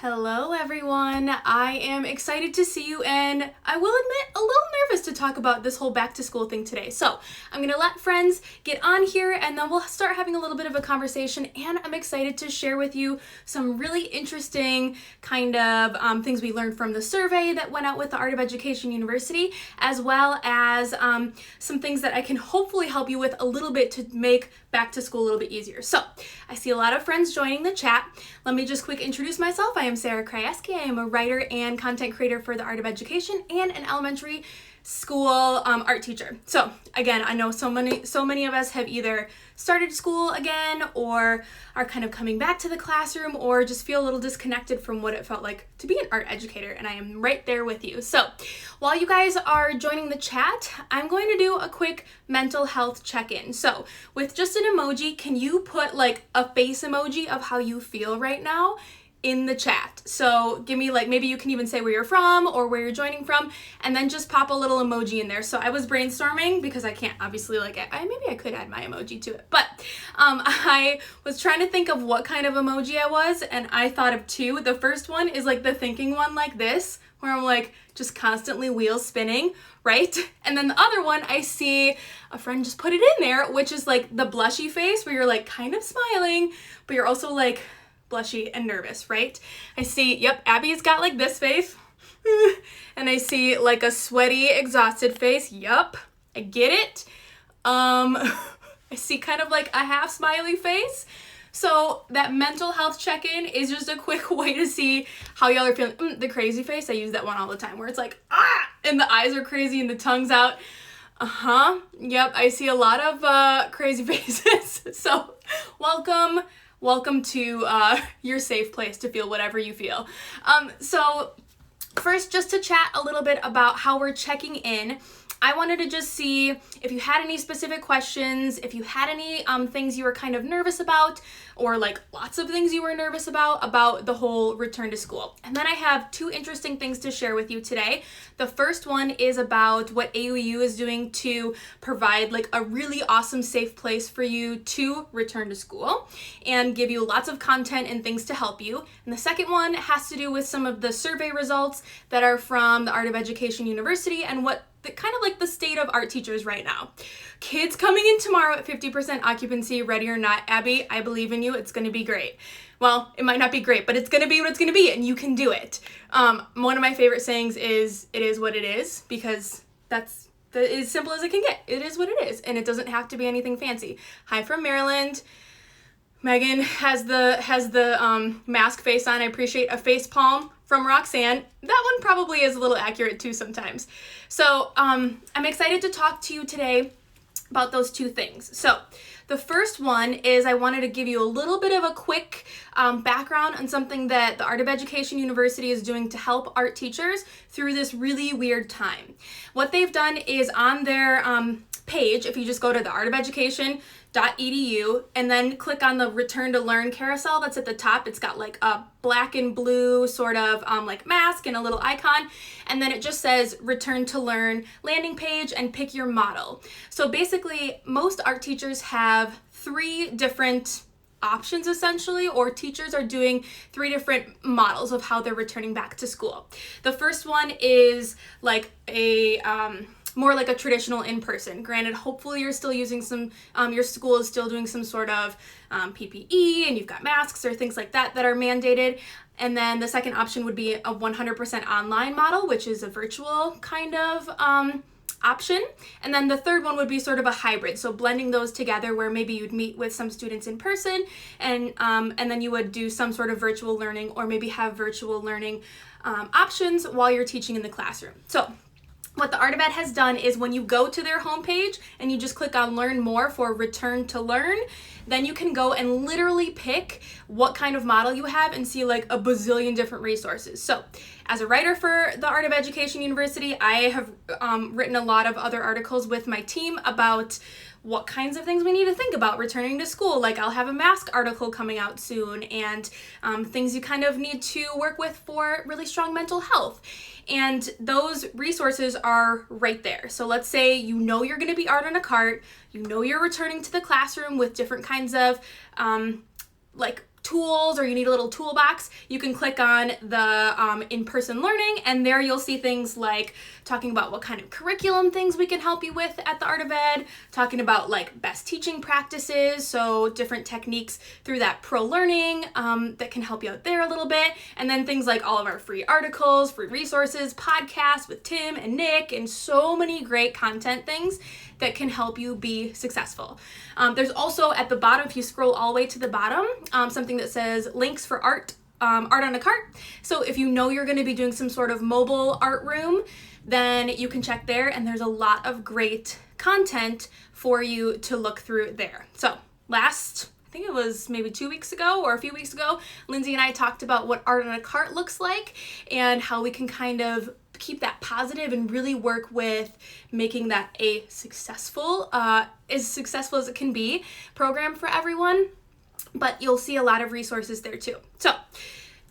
Hello everyone, I am excited to see you and I will admit a little nervous to talk about this whole back to school thing today. So I'm gonna let friends get on here and then we'll start having a little bit of a conversation, and I'm excited to share with you some really interesting kind of things we learned from the survey that went out with the Art of Education University, as well as some things that I can hopefully help you with a little bit to make back to school a little bit easier. So I see a lot of friends joining the chat. Let me just quick introduce myself. I am Sarah Krajewski. I am a writer and content creator for the Art of Education and an elementary school art teacher. So again, I know so many of us have either started school again or are kind of coming back to the classroom or just feel a little disconnected from what it felt like to be an art educator, and I am right there with you. So while you guys are joining the chat, I'm going to do a quick mental health check-in. So with just an emoji, can you put like a face emoji of how you feel right now in the chat? So give me, like, maybe you can even say where you're from or where you're joining from, and then just pop a little emoji in there. So I was brainstorming because I can't obviously maybe I could add my emoji to it, but I was trying to think of what kind of emoji I was, and I thought of two. The first one is like the thinking one, like this, where I'm like just constantly wheels spinning, right? And then the other one, I see a friend just put it in there, which is like the blushy face where you're like kind of smiling, but you're also like blushy and nervous, right? I see, yep, Abby's got like this face, and I see like a sweaty, exhausted face. Yup, I get it. I see kind of like a half smiley face. So that mental health check-in is just a quick way to see how y'all are feeling. The crazy face, I use that one all the time, where it's like, and the eyes are crazy and the tongue's out. Yep, I see a lot of crazy faces. So welcome to your safe place to feel whatever you feel. So first, just to chat a little bit about how we're checking in, I wanted to just see if you had any specific questions, if you had any things you were kind of nervous about, or like lots of things you were nervous about the whole return to school. And then I have two interesting things to share with you today. The first one is about what AUU is doing to provide like a really awesome safe place for you to return to school and give you lots of content and things to help you. And the second one has to do with some of the survey results that are from the Art of Education University and what kind of like the state of art teachers right now. Kids coming in tomorrow at 50% occupancy, ready or not. Abby, I believe in you. It's going to be great. Well, it might not be great, but it's going to be what it's going to be, and you can do it. One of my favorite sayings is, "It is what it is," because that's as simple as it can get. It is what it is, and it doesn't have to be anything fancy. Hi from Maryland. Megan has the mask face on. I appreciate a face palm from Roxanne. That one probably is a little accurate too sometimes. So I'm excited to talk to you today about those two things. So the first one is I wanted to give you a little bit of a quick background on something that the Art of Education University is doing to help art teachers through this really weird time. What they've done is on their page, if you just go to the artofeducation.edu and then click on the Return to Learn carousel that's at the top, it's got like a black and blue sort of like mask and a little icon, and then it just says Return to Learn landing page and pick your model. So basically most art teachers have three different options essentially, or teachers are doing three different models of how they're returning back to school. The first one is like a more like a traditional in-person. Granted, hopefully you're still using some, your school is still doing some sort of PPE and you've got masks or things like that that are mandated. And then the second option would be a 100% online model, which is a virtual kind of option. And then the third one would be sort of a hybrid, so blending those together where maybe you'd meet with some students in person and then you would do some sort of virtual learning or maybe have virtual learning options while you're teaching in the classroom. So what the Art of Ed has done is when you go to their homepage and you just click on Learn More for Return to Learn, then you can go and literally pick what kind of model you have and see like a bazillion different resources. So as a writer for the Art of Education University, I have written a lot of other articles with my team about what kinds of things we need to think about returning to school. Like I'll have a mask article coming out soon, and things you kind of need to work with for really strong mental health. And those resources are right there. So let's say you know you're going to be art on a cart, you know you're returning to the classroom with different kinds of like tools or you need a little toolbox, you can click on the in-person learning, and there you'll see things like talking about what kind of curriculum things we can help you with at the Art of Ed, talking about like best teaching practices, so different techniques through that pro learning that can help you out there a little bit, and then things like all of our free articles, free resources, podcasts with Tim and Nick, and so many great content things that can help you be successful. There's also at the bottom, if you scroll all the way to the bottom, something that says links for art on a cart. So if you know you're going to be doing some sort of mobile art room, then you can check there, and there's a lot of great content for you to look through there. So I think it was maybe 2 weeks ago or a few weeks ago, Lindsay and I talked about what art on a cart looks like and how we can kind of keep that positive and really work with making that a successful, as successful as it can be, program for everyone. But you'll see a lot of resources there too. So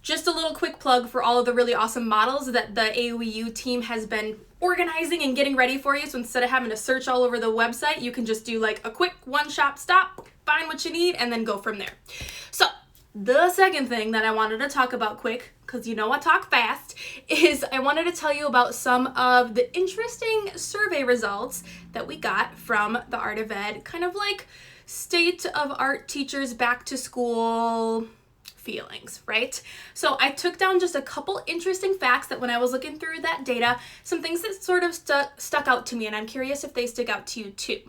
just a little quick plug for all of the really awesome models that the AOEU team has been organizing and getting ready for you. So instead of having to search all over the website, you can just do like a quick one-shop stop, find what you need, and then go from there. So the second thing that I wanted to talk about quick, because you know I talk fast, is I wanted to tell you about some of the interesting survey results that we got from the Art of Ed, kind of like state of art teachers back to school feelings, right? So I took down just a couple interesting facts that when I was looking through that data, some things that sort of stuck out to me, and I'm curious if they stick out to you too.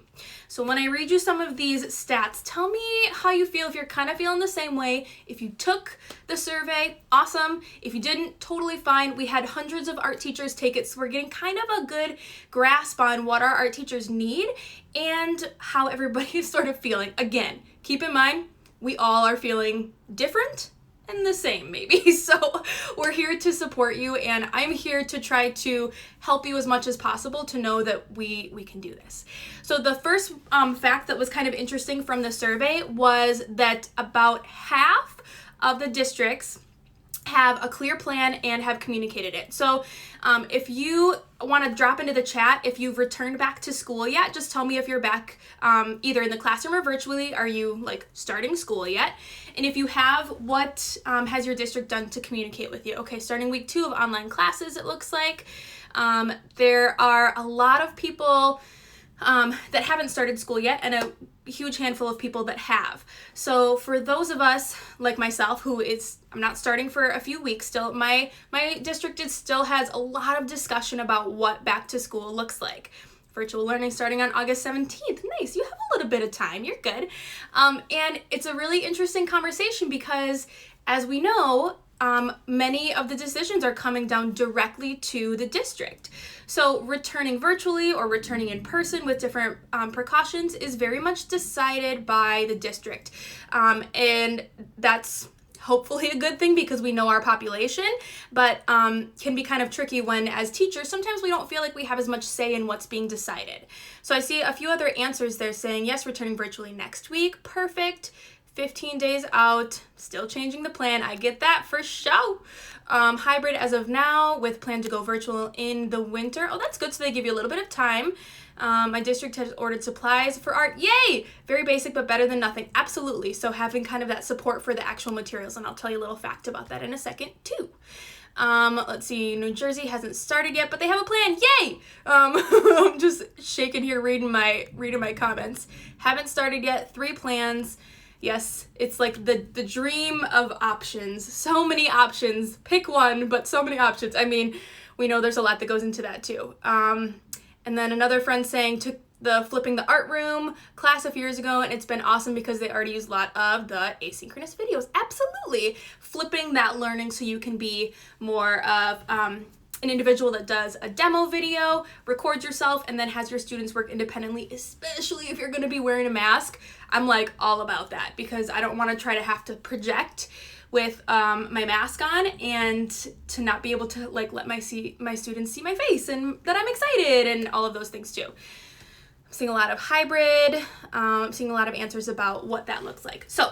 So when I read you some of these stats, tell me how you feel, if you're kind of feeling the same way. If you took the survey, awesome. If you didn't, totally fine. We had hundreds of art teachers take it, so we're getting kind of a good grasp on what our art teachers need and how everybody is sort of feeling. Again, keep in mind, we all are feeling different and the same maybe. So we're here to support you, and I'm here to try to help you as much as possible to know that we can do this. So the first fact that was kind of interesting from the survey was that about half of the districts have a clear plan and have communicated it. So if you want to drop into the chat, if you've returned back to school yet, just tell me if you're back either in the classroom or virtually. Are you like starting school yet? And if you have, what has your district done to communicate with you? Okay, starting week 2 of online classes, it looks like. There are a lot of people that haven't started school yet, and a huge handful of people that have. So for those of us like myself I'm not starting for a few weeks still, my district still has a lot of discussion about what back to school looks like. Virtual learning starting on August 17th. Nice, you have a little bit of time, you're good. And it's a really interesting conversation because, as we know, many of the decisions are coming down directly to the district. So returning virtually or returning in person with different precautions is very much decided by the district. And that's hopefully a good thing because we know our population, but can be kind of tricky when, as teachers, sometimes we don't feel like we have as much say in what's being decided. So I see a few other answers there saying, yes, returning virtually next week, perfect. 15 days out, still changing the plan. I get that for sure. Hybrid as of now with plan to go virtual in the winter. Oh, that's good. So they give you a little bit of time. My district has ordered supplies for art. Yay! Very basic, but better than nothing. Absolutely. So having kind of that support for the actual materials, and I'll tell you a little fact about that in a second too. Let's see, New Jersey hasn't started yet, but they have a plan. Yay! I'm just shaking here reading my comments. Haven't started yet. 3 plans. Yes, it's like the dream of options. So many options. Pick one, but so many options. I mean, we know there's a lot that goes into that too. And then another friend saying took the flipping the art room class a few years ago, and it's been awesome because they already use a lot of the asynchronous videos. Absolutely. Flipping that learning so you can be more of an individual that does a demo video, records yourself, and then has your students work independently, especially if you're going to be wearing a mask. I'm like all about that because I don't want to try to have to project with my mask on and to not be able to like let my students see my face and that I'm excited and all of those things too. I'm seeing a lot of hybrid, I'm seeing a lot of answers about what that looks like. So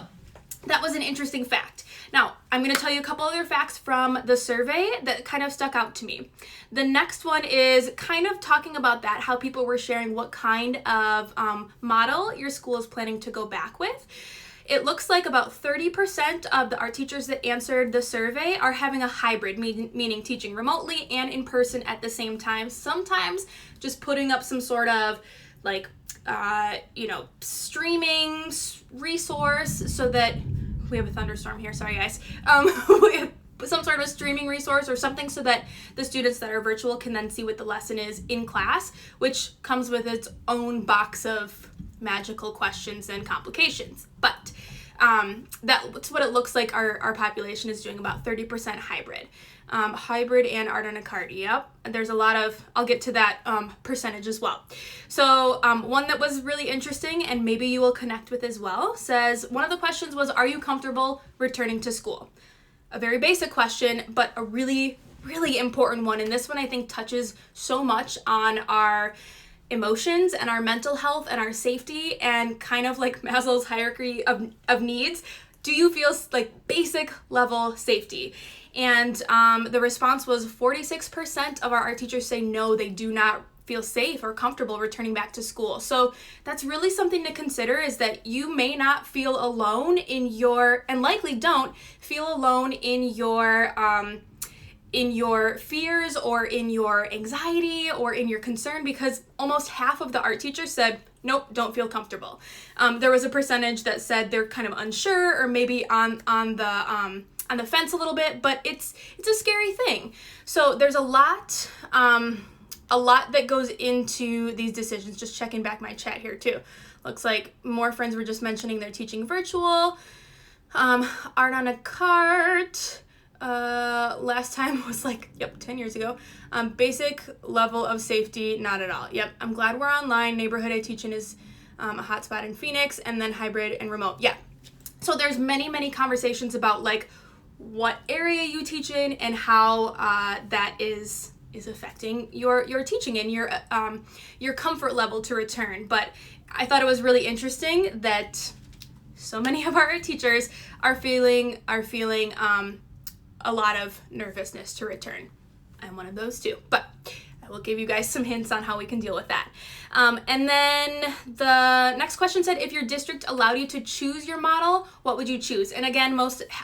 that was an interesting fact. Now, I'm going to tell you a couple other facts from the survey that kind of stuck out to me. The next one is kind of talking about that, how people were sharing what kind of model your school is planning to go back with. it looks like about 30% of the art teachers that answered the survey are having a hybrid, meaning teaching remotely and in person at the same time. Sometimes just putting up some sort of like, streaming resource so that we have a thunderstorm here. Sorry, guys. We have some sort of streaming resource or something so that the students that are virtual can then see what the lesson is in class, which comes with its own box of magical questions and complications. But that's what it looks like our population is doing, about 30% hybrid. Hybrid and art on a cart, yep. There's a lot of, I'll get to that percentage as well. So one that was really interesting and maybe you will connect with as well says, one of the questions was, are you comfortable returning to school? A very basic question, but a really, really important one. And this one I think touches so much on our emotions and our mental health and our safety and kind of like Maslow's hierarchy of needs. Do you feel like basic level safety? And the response was 46% of our art teachers say no, they do not feel safe or comfortable returning back to school. So that's really something to consider, is that you may not feel alone in your, and likely don't feel alone in your fears or in your anxiety or in your concern, because almost half of the art teachers said, nope, don't feel comfortable. There was a percentage that said they're kind of unsure or maybe on the fence a little bit, but it's a scary thing. So there's a lot that goes into these decisions. Just checking back my chat here too. Looks like more friends were just mentioning they're teaching virtual. Art on a cart. Last time was 10 years ago. Basic level of safety, not at all. Yep, I'm glad we're online. Neighborhood I teach in is a hotspot in Phoenix, and then hybrid and remote. Yeah. So there's many conversations about what area you teach in and how that is affecting your teaching and your comfort level to return. But I thought it was really interesting that so many of our teachers are feeling a lot of nervousness to return. I'm one of those too, but I will give you guys some hints on how we can deal with that. And then the next question said, if your district allowed you to choose your model, what would you choose? And again,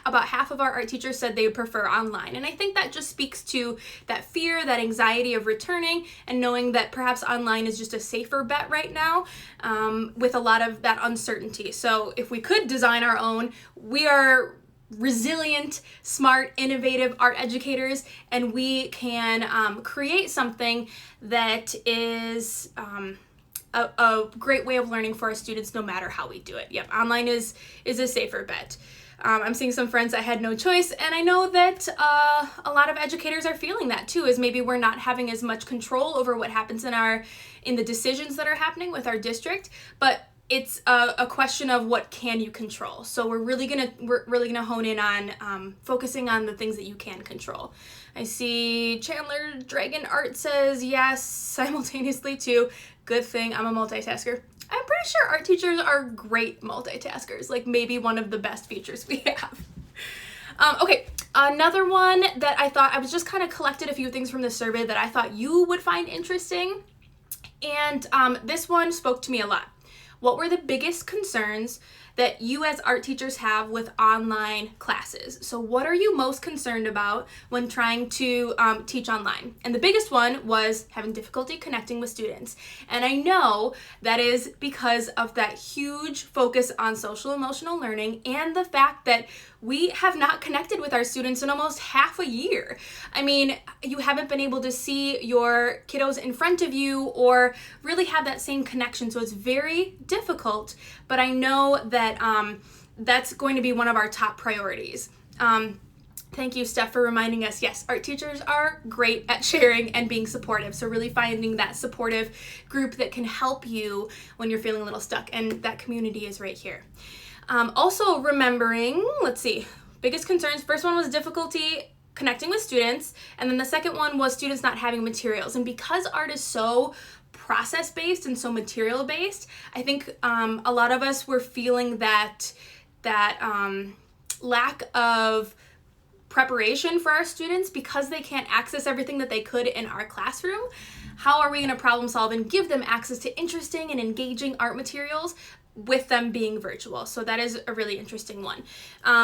about half of our art teachers said they would prefer online. And I think that just speaks to that fear, that anxiety of returning, and knowing that perhaps online is just a safer bet right now, with a lot of that uncertainty. So if we could design our own, we are resilient, smart, innovative art educators, and we can create something that is a great way of learning for our students no matter how we do it. Yep, online is a safer bet. I'm seeing some friends that had no choice, and I know that a lot of educators are feeling that too, is maybe we're not having as much control over what happens in the decisions that are happening with our district, but it's a question of what can you control. So we're really gonna hone in on focusing on the things that you can control. I see Chandler Dragon Art says yes simultaneously too. Good thing I'm a multitasker. I'm pretty sure art teachers are great multitaskers, maybe one of the best features we have. Okay, another one that I was just kind of collected a few things from the survey that I thought you would find interesting, and this one spoke to me a lot. What were the biggest concerns that you as art teachers have with online classes? So what are you most concerned about when trying to teach online? And the biggest one was having difficulty connecting with students. And I know that is because of that huge focus on social emotional learning and the fact that we have not connected with our students in almost half a year. I mean, you haven't been able to see your kiddos in front of you or really have that same connection. So it's very difficult, but I know that that's going to be one of our top priorities. Thank you, Steph, for reminding us. Yes, art teachers are great at sharing and being supportive. So really finding that supportive group that can help you when you're feeling a little stuck, and that community is right here. Also remembering, let's see, biggest concerns. First one was difficulty connecting with students. And then the second one was students not having materials. And because art is so process-based and so material-based, I think a lot of us were feeling that lack of preparation for our students because they can't access everything that they could in our classroom. How are we going to problem solve and give them access to interesting and engaging art materials with them being virtual. So that is a really interesting one.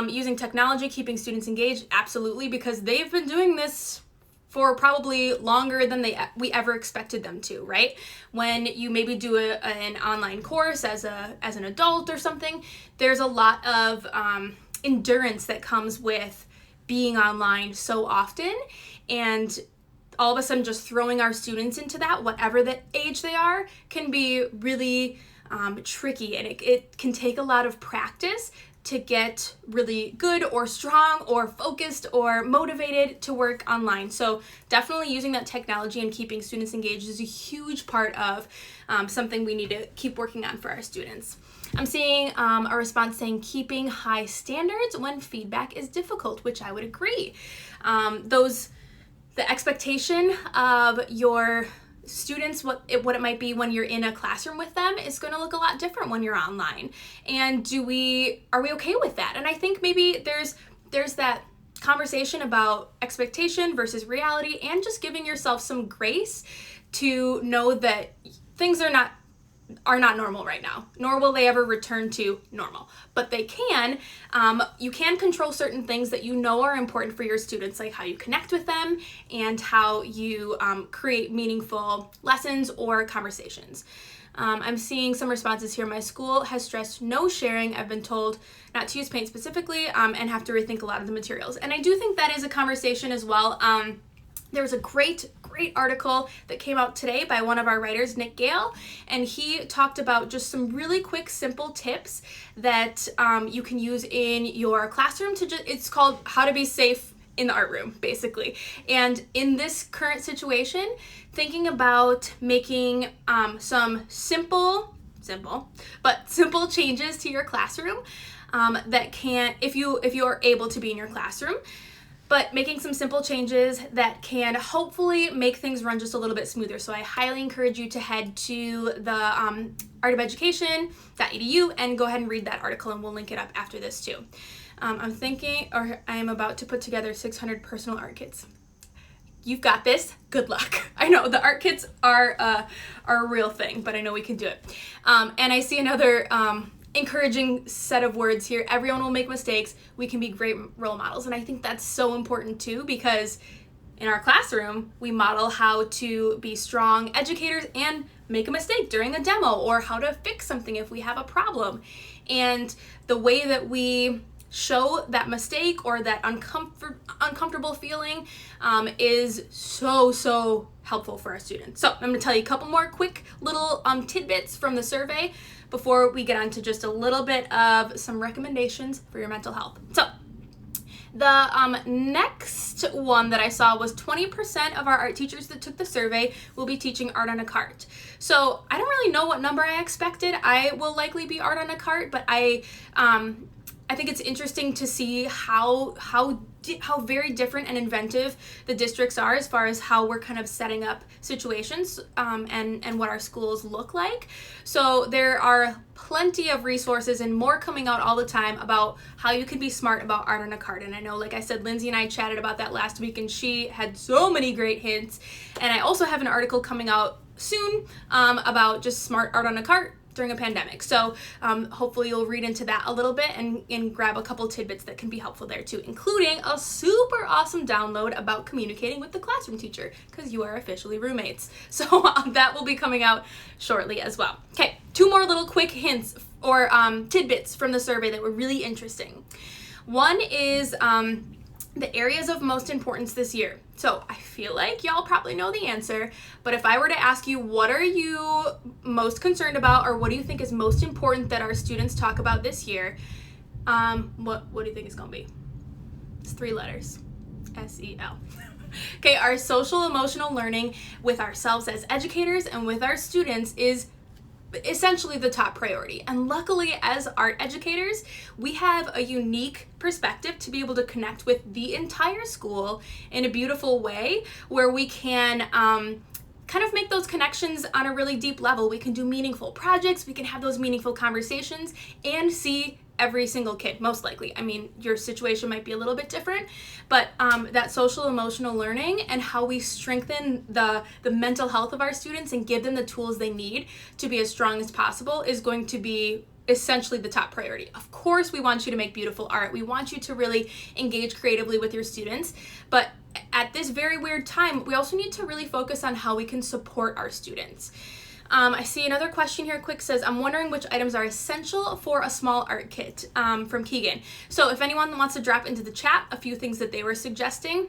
Using technology, keeping students engaged, absolutely, because they've been doing this for probably longer than we ever expected them to, right? When you maybe do an online course as an adult or something, there's a lot of endurance that comes with being online so often, and all of a sudden just throwing our students into that, whatever the age they are, can be really tricky, and it can take a lot of practice to get really good or strong or focused or motivated to work online. So definitely using that technology and keeping students engaged is a huge part of something we need to keep working on for our students. I'm seeing a response saying keeping high standards when feedback is difficult, which I would agree. The expectation of your students, what it might be when you're in a classroom with them, is going to look a lot different when you're online. And are we okay with that? And I think maybe there's that conversation about expectation versus reality, and just giving yourself some grace to know that things are not normal right now, nor will they ever return to normal. But they can. You can control certain things that you know are important for your students, like how you connect with them and how you create meaningful lessons or conversations. I'm seeing some responses here. My school has stressed no sharing. I've been told not to use paint specifically and have to rethink a lot of the materials. And I do think that is a conversation as well. There was a great article that came out today by one of our writers, Nick Gale, and he talked about just some really quick, simple tips that you can use in your classroom it's called How to Be Safe in the Art Room, basically. And in this current situation, thinking about making some simple changes to your classroom that can, if you are able to be in your classroom, but making some simple changes that can hopefully make things run just a little bit smoother. So I highly encourage you to head to the artofelucation.edu and go ahead and read that article, and we'll link it up after this too. I am about to put together 600 personal art kits. You've got this. Good luck. I know the art kits are a real thing, but I know we can do it. And I see another encouraging set of words here. Everyone will make mistakes. We can be great role models. And I think that's so important too, because in our classroom, we model how to be strong educators and make a mistake during a demo, or how to fix something if we have a problem. And the way that we show that mistake or that uncomfortable feeling is so helpful for our students. So I'm going to tell you a couple more quick little tidbits from the survey before we get on to just a little bit of some recommendations for your mental health. So the next one that I saw was 20% of our art teachers that took the survey will be teaching art on a cart. So I don't really know what number I expected. I will likely be art on a cart, but I think it's interesting to see how very different and inventive the districts are as far as how we're kind of setting up situations and what our schools look like. So there are plenty of resources and more coming out all the time about how you can be smart about art on a cart. And I know, like I said, Lindsay and I chatted about that last week, and she had so many great hints. And I also have an article coming out soon about just smart art on a cart during a pandemic. So hopefully you'll read into that a little bit and grab a couple tidbits that can be helpful there too, including a super awesome download about communicating with the classroom teacher, because you are officially roommates. So that will be coming out shortly as well. Okay, two more little quick hints or tidbits from the survey that were really interesting. One is the areas of most importance this year. So I feel like y'all probably know the answer, but if I were to ask you, what are you most concerned about, or what do you think is most important that our students talk about this year? What do you think it's gonna be? It's 3 letters, SEL. Okay, our social emotional learning with ourselves as educators and with our students is essentially the top priority. And luckily, as art educators, we have a unique perspective to be able to connect with the entire school in a beautiful way, where we can kind of make those connections on a really deep level. We can do meaningful projects, we can have those meaningful conversations, and see every single kid, most likely. I mean, your situation might be a little bit different, but that social emotional learning and how we strengthen the mental health of our students and give them the tools they need to be as strong as possible is going to be essentially the top priority. Of course, we want you to make beautiful art. We want you to really engage creatively with your students. But at this very weird time, we also need to really focus on how we can support our students. I see another question here quick says, I'm wondering which items are essential for a small art kit, from Keegan. So if anyone wants to drop into the chat a few things that they were suggesting,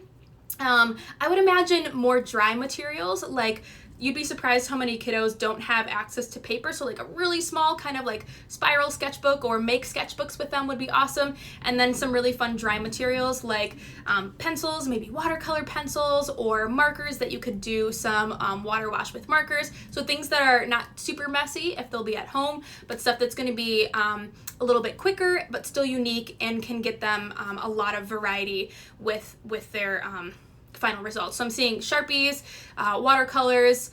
I would imagine more dry materials. Like, you'd be surprised how many kiddos don't have access to paper. So like a really small kind of like spiral sketchbook or make sketchbooks with them would be awesome. And then some really fun dry materials like pencils, maybe watercolor pencils, or markers that you could do some water wash with markers. So things that are not super messy if they'll be at home, but stuff that's going to be a little bit quicker but still unique and can get them a lot of variety with their final results. So I'm seeing Sharpies, watercolors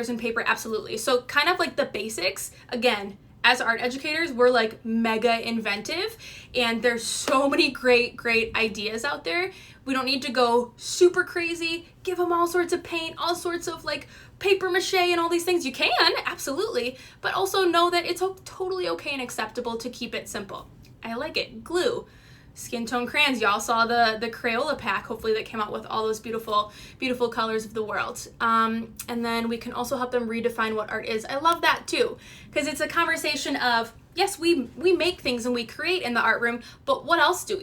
and paper, absolutely. So kind of like the basics. Again, as art educators, we're like mega inventive, and there's so many great ideas out there. We don't need to go super crazy, give them all sorts of paint, all sorts of like paper mache and all these things. You can, absolutely, but also know that it's totally okay and acceptable to keep it simple. I like it. Glue. Skin tone crayons. Y'all saw the Crayola pack, hopefully, that came out with all those beautiful colors of the world. And then we can also help them redefine what art is. I love that too, because it's a conversation of, yes, we make things and we create in the art room, but what else do?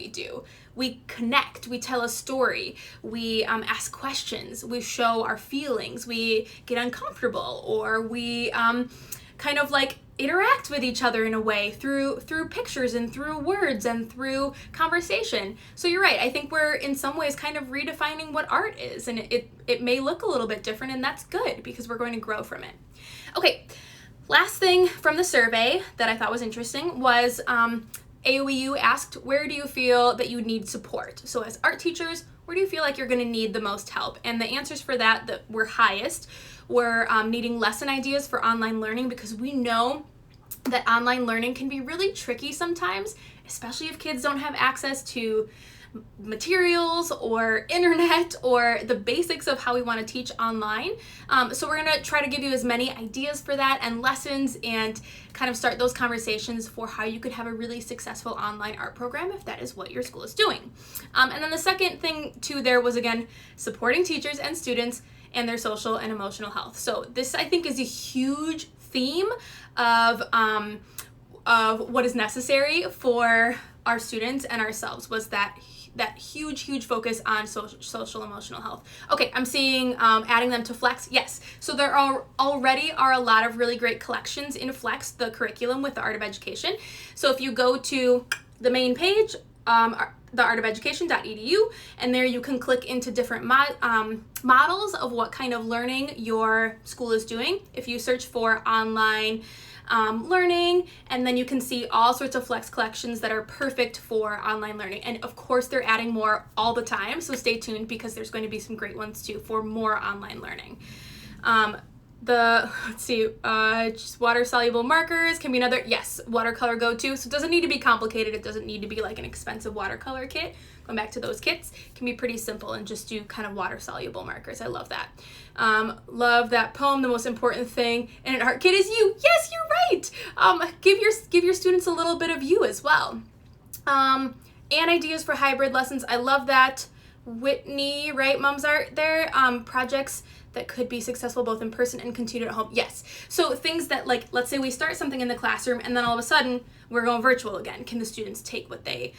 We connect, we tell a story, we ask questions, we show our feelings, we get uncomfortable, or we kind of like interact with each other in a way through pictures and through words and through conversation. So you're right. I think we're in some ways kind of redefining what art is, and it may look a little bit different, and that's good because we're going to grow from it. Okay, last thing from the survey that I thought was interesting was AOEU asked, where do you feel that you need support? So as art teachers, where do you feel like you're going to need the most help? And the answers for that were highest were needing lesson ideas for online learning, because we know that online learning can be really tricky sometimes, especially if kids don't have access to materials or internet or the basics of how we want to teach online. So we're going to try to give you as many ideas for that and lessons, and kind of start those conversations for how you could have a really successful online art program if that is what your school is doing. And then the second thing too there was, again, supporting teachers and students and their social and emotional health. So this, I think, is a huge theme of what is necessary for our students and ourselves, was that huge focus on social emotional health. Okay, I'm seeing adding them to Flex. Yes, so there already are a lot of really great collections in Flex, the curriculum with the Art of Education. So if you go to the main page, theartofeducation.edu, and there you can click into different models of what kind of learning your school is doing. If you search for online learning, and then you can see all sorts of Flex collections that are perfect for online learning. And of course, they're adding more all the time, so stay tuned because there's going to be some great ones too for more online learning. Just water soluble markers can be another, yes, watercolor go-to. So it doesn't need to be complicated. It doesn't need to be like an expensive watercolor kit. Going back to those kits, it can be pretty simple and just do kind of water soluble markers. I love that. Love that poem. The most important thing in an art kit is you. Yes, you're right. Give your students a little bit of you as well. And ideas for hybrid lessons. I love that. Whitney, right? Mom's Art there. Projects that could be successful both in person and continued at home. Yes. So things that, like, let's say we start something in the classroom and then all of a sudden we're going virtual again. Can the students take what they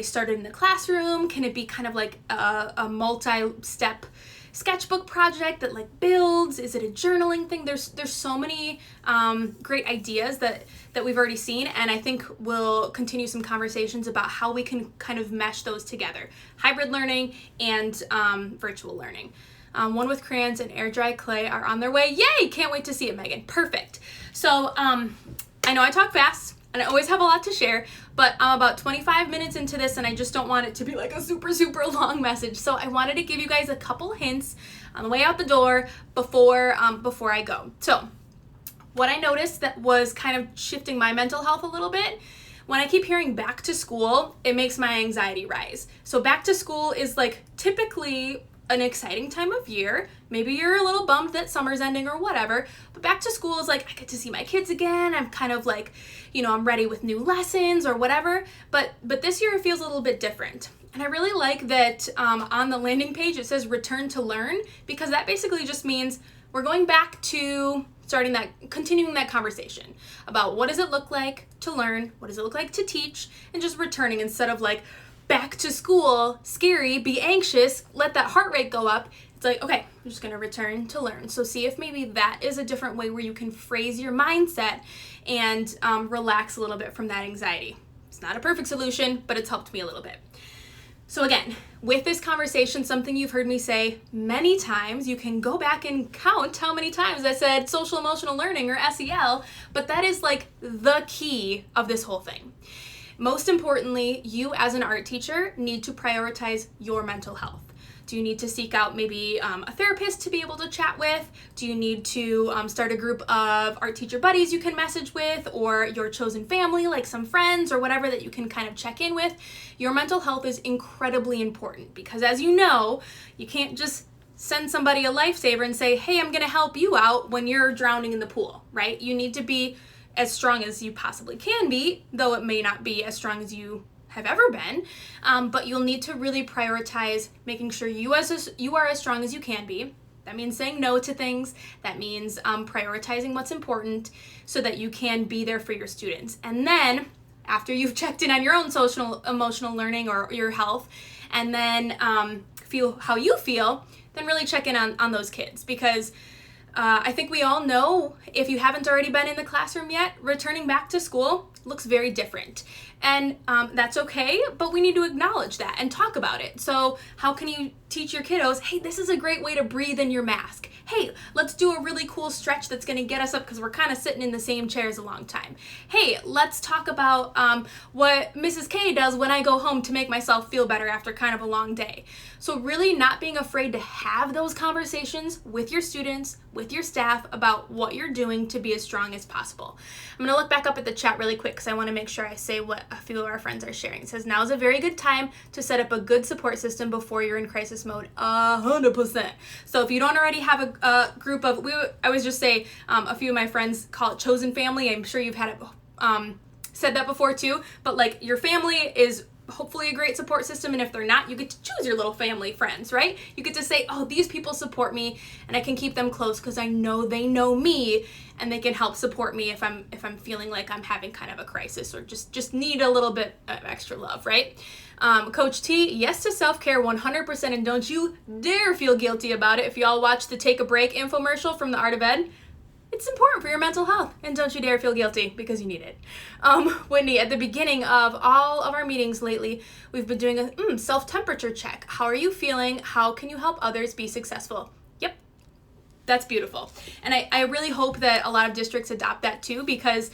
started in the classroom? Can it be kind of like a multi-step sketchbook project that like builds? Is it a journaling thing? There's so many great ideas that we've already seen, and I think we'll continue some conversations about how we can kind of mesh those together. Hybrid learning and virtual learning. One with crayons and air dry clay are on their way. Yay! Can't wait to see it, Megan. Perfect. So I know I talk fast and I always have a lot to share, but I'm about 25 minutes into this and I just don't want it to be like a super long message. So I wanted to give you guys a couple hints on the way out the door before I go. So what I noticed that was kind of shifting my mental health a little bit, when I keep hearing back to school, it makes my anxiety rise. So back to school is like typically an exciting time of year. Maybe you're a little bummed that summer's ending or whatever, but back to school is like, I get to see my kids again. I'm kind of like, I'm ready with new lessons or whatever, but this year it feels a little bit different. And I really like that on the landing page it says return to learn, because that basically just means we're going back to continuing that conversation about what does it look like to learn, what does it look like to teach, and just returning instead of like back to school, scary, be anxious, let that heart rate go up. It's like, okay, I'm just gonna return to learn. So see if maybe that is a different way where you can phrase your mindset and relax a little bit from that anxiety. It's not a perfect solution, but it's helped me a little bit. So again, with this conversation, something you've heard me say many times, you can go back and count how many times I said social emotional learning or SEL, but that is like the key of this whole thing. Most importantly, you as an art teacher need to prioritize your mental health. Do you need to seek out maybe a therapist to be able to chat with? Do you need to start a group of art teacher buddies you can message with, or your chosen family, like some friends or whatever that you can kind of check in with? Your mental health is incredibly important because, as you know, you can't just send somebody a lifesaver and say, hey, I'm going to help you out when you're drowning in the pool, right? You need to be as strong as you possibly can be, though it may not be as strong as you have ever been, but you'll need to really prioritize making sure you are as strong as you can be. That means saying no to things. That means prioritizing what's important so that you can be there for your students. And then after you've checked in on your own social emotional learning or your health, and then feel how you feel, then really check in on those kids, because I think we all know, if you haven't already been in the classroom yet, returning back to school looks very different. And that's okay, but we need to acknowledge that and talk about it. So how can you teach your kiddos, hey, this is a great way to breathe in your mask. Hey, let's do a really cool stretch that's going to get us up because we're kind of sitting in the same chairs a long time. Hey, let's talk about what Mrs. K does when I go home to make myself feel better after kind of a long day. So really not being afraid to have those conversations with your students, with your staff, about what you're doing to be as strong as possible. I'm going to look back up at the chat really quick because I want to make sure I say what a few of our friends are sharing. It says, now is a very good time to set up a good support system before you're in crisis mode. 100%. So if you don't already have a group of, I always just say, a few of my friends call it chosen family. I'm sure you've had it said that before too, but like your family is hopefully a great support system, and if they're not, you get to choose your little family friends, right? You get to say, oh, these people support me and I can keep them close because I know they know me and they can help support me if I'm feeling like I'm having kind of a crisis or just need a little bit of extra love, right? Coach T, yes to self-care 100%, and don't you dare feel guilty about it. If you all watch the Take a Break infomercial from the Art of Ed, it's important for your mental health, and don't you dare feel guilty because you need it. Whitney, at the beginning of all of our meetings lately, we've been doing a self-temperature check. How are you feeling? How can you help others be successful? Yep, that's beautiful. And I really hope that a lot of districts adopt that too, because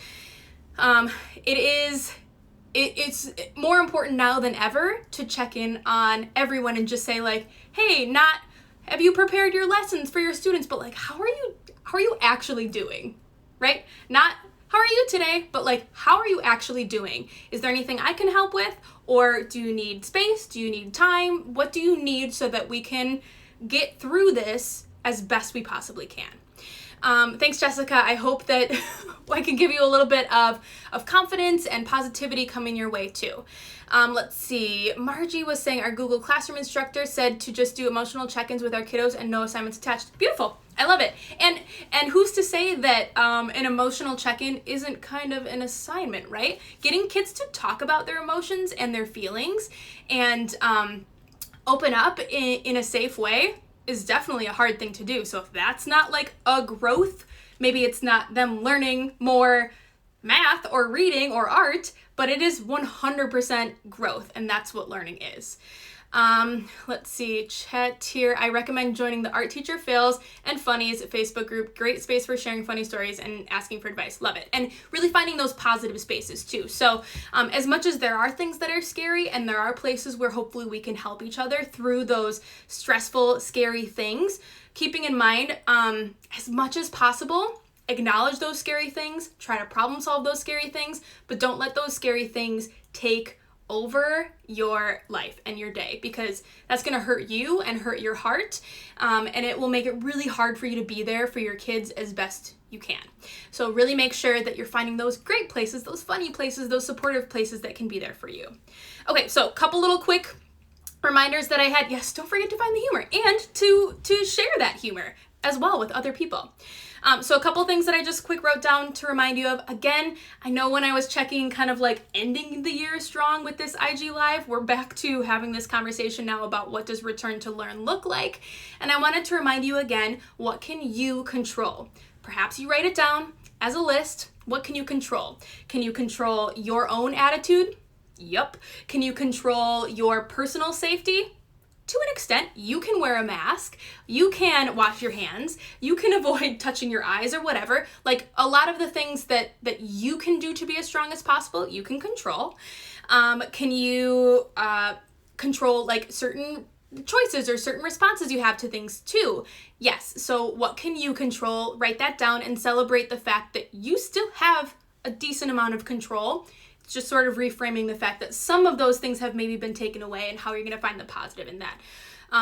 it's more important now than ever to check in on everyone and just say like, hey, not have you prepared your lessons for your students, but like, how are you actually doing, right? Not how are you today, but like, how are you actually doing? Is there anything I can help with? Or do you need space? Do you need time? What do you need so that we can get through this as best we possibly can? Thanks, Jessica. I hope that I can give you a little bit of confidence and positivity coming your way too. Let's see. Margie was saying our Google Classroom instructor said to just do emotional check-ins with our kiddos and no assignments attached. Beautiful. I love it. And who's to say that an emotional check-in isn't kind of an assignment, right? Getting kids to talk about their emotions and their feelings and open up in a safe way is definitely a hard thing to do. So if that's not like a growth, maybe it's not them learning more math or reading or art, but it is 100% growth, and that's what learning is. Let's see, chat here. I recommend joining the Art Teacher Fails and Funnies Facebook group. Great space for sharing funny stories and asking for advice. Love it. And really finding those positive spaces too. So as much as there are things that are scary and there are places where hopefully we can help each other through those stressful, scary things, keeping in mind as much as possible, acknowledge those scary things, try to problem solve those scary things, but don't let those scary things take over your life and your day, because that's going to hurt you and hurt your heart, and it will make it really hard for you to be there for your kids as best you can. So really make sure that you're finding those great places, those funny places, those supportive places that can be there for you. Okay, so a couple little quick reminders that I had. Yes, don't forget to find the humor and to share that humor as well with other people. So a couple things that I just quick wrote down to remind you of. Again, I know when I was checking kind of like ending the year strong with this IG Live, we're back to having this conversation now about what does return to learn look like. And I wanted to remind you again, what can you control? Perhaps you write it down as a list. What can you control? Can you control your own attitude? Yup. Can you control your personal safety? To an extent. You can wear a mask, you can wash your hands, you can avoid touching your eyes or whatever. Like a lot of the things that you can do to be as strong as possible, you can control. Can you control like certain choices or certain responses you have to things too? Yes. So what can you control? Write that down and celebrate the fact that you still have a decent amount of control. Just sort of reframing the fact that some of those things have maybe been taken away and how you're going to find the positive in that.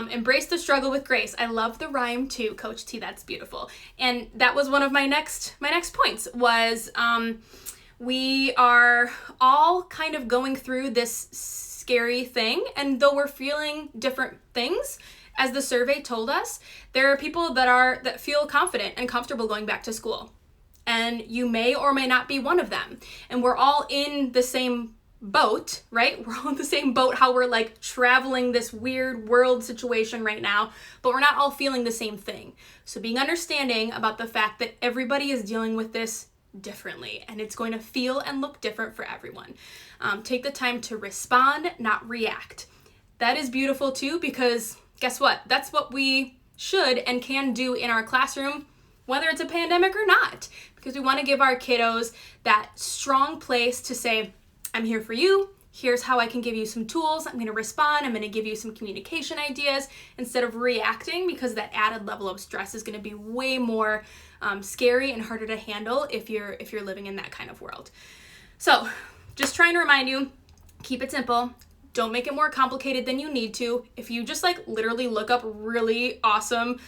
Embrace the struggle with grace. I love the rhyme too, Coach T. That's beautiful. And that was one of my next points was we are all kind of going through this scary thing, and though we're feeling different things, as the survey told us, there are people that feel confident and comfortable going back to school. And you may or may not be one of them. And we're all in the same boat, right? We're all in the same boat, how we're like traveling this weird world situation right now, but we're not all feeling the same thing. So being understanding about the fact that everybody is dealing with this differently, and it's going to feel and look different for everyone. Take the time to respond, not react. That is beautiful too, because guess what? That's what we should and can do in our classroom, whether it's a pandemic or not, because we want to give our kiddos that strong place to say, I'm here for you. Here's how I can give you some tools. I'm going to respond. I'm going to give you some communication ideas instead of reacting, because that added level of stress is going to be way more scary and harder to handle if you're living in that kind of world. So just trying to remind you, keep it simple. Don't make it more complicated than you need to. If you just like literally look up really awesome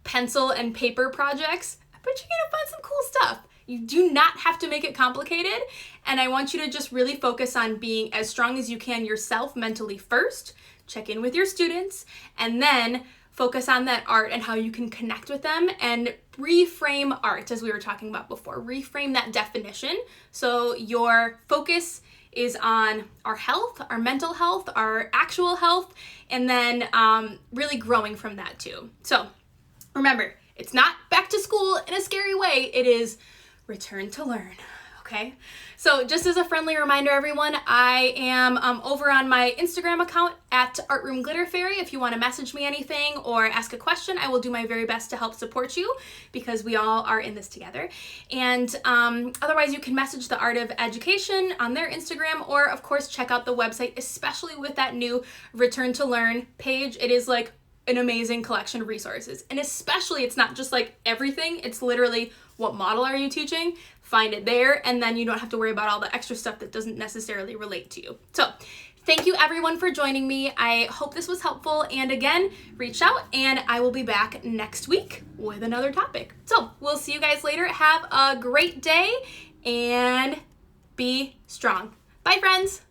pencil and paper projects, I bet you're gonna find some cool stuff. You do not have to make it complicated, and I want you to just really focus on being as strong as you can yourself mentally first, check in with your students, and then focus on that art and how you can connect with them and reframe art, as we were talking about before. Reframe that definition so your focus is on our health, our mental health, our actual health, and then really growing from that too. So remember, it's not back to school in a scary way. It is return to learn, okay? So just as a friendly reminder, everyone, I am over on my Instagram account at @ArtroomGlitterFairy. If you want to message me anything or ask a question, I will do my very best to help support you, because we all are in this together. And otherwise, you can message the Art of Education on their Instagram, or of course, check out the website, especially with that new Return to Learn page. It is like an amazing collection of resources. And especially, it's not just like everything, it's literally what model are you teaching? Find it there, and then you don't have to worry about all the extra stuff that doesn't necessarily relate to you. So thank you everyone for joining me. I hope this was helpful, and again, reach out and I will be back next week with another topic. So we'll see you guys later. Have a great day and be strong. Bye, friends.